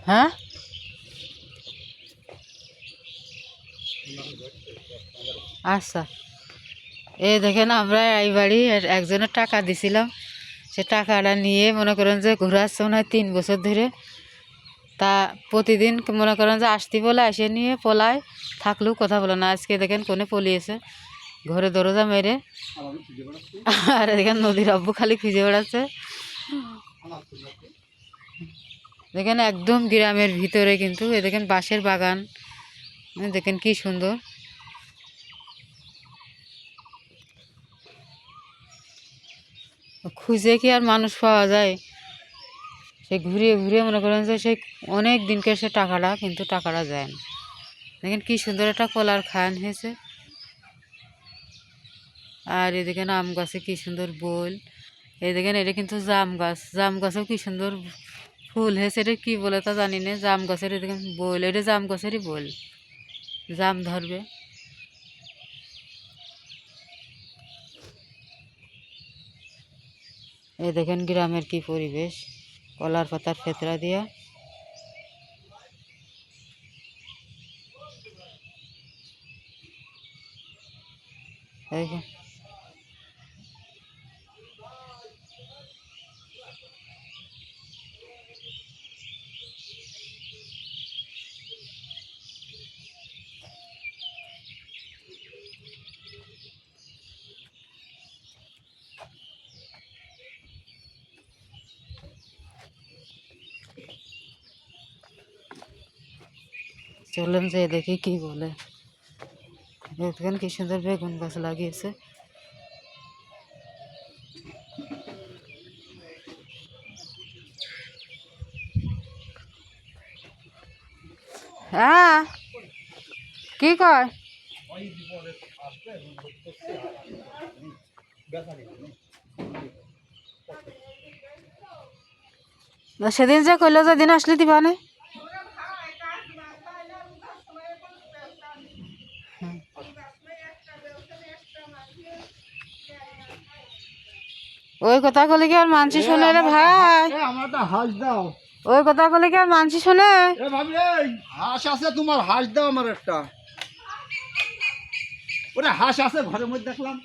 হ্যাঁ আচ্ছা, এই দেখেন আমরা এই বাড়ি একজনের টাকা দিছিলাম, সে টাকাটা নিয়ে মনে করেন যে ঘুরাচ্ছে মনে হয় 3 বছর ধরে। তা প্রতিদিন মনে করেন যে আসতে বলে এসে নিয়ে পলায়, থাকলেও কথা বলে না। আজকে দেখেন কোনে পলিয়েছে, ঘরে দরজা মেরে। আর দেখেন নদীর আব্বু খালি খুঁজে বেড়াচ্ছে। দেখেন একদম গ্রামের ভিতরে, কিন্তু এ দেখেন বাঁশের বাগান, দেখেন কি সুন্দর। খুঁজে কি আর মানুষ পাওয়া যায়? সে ঘুরিয়ে ঘুরিয়ে মনে করেন যে সেই অনেক দিনকার সে টাকাটা, কিন্তু টাকাটা যায় না। দেখেন কি সুন্দর একটা কলার খান হয়েছে। আর এ দেখেন আম গাছে কি সুন্দর বোল। এই দেখেন এটা কিন্তু জাম গাছ, জাম গাছেও কি সুন্দর ফুল হয়েছে। এটা কি বলে তা জানি না, জাম গাছের দেখেন বোল, এটা জাম গাছেরই বোল, জাম ধরবে। এই দেখেন গ্রামের কি পরিবেশ, কলার পাতার ফেতরা দিয়া। দেখেন চলেন যে দেখি কি বলে। দেখেন কি সুন্দর বেগুন গাছ লাগিয়েছে। হ্যাঁ কি কয়? সেদিন যে কইলো যে দিন আসলে দিবা না। ওই কথা কলে কি আর মানসি শোনে রে ভাই? ওই কথা কলে কি আর মানসি শোনে? হাঁস আছে তোমার, হাঁস দাও আমার একটা। ওরে হাঁস আছে ঘরের মধ্যে দেখলাম।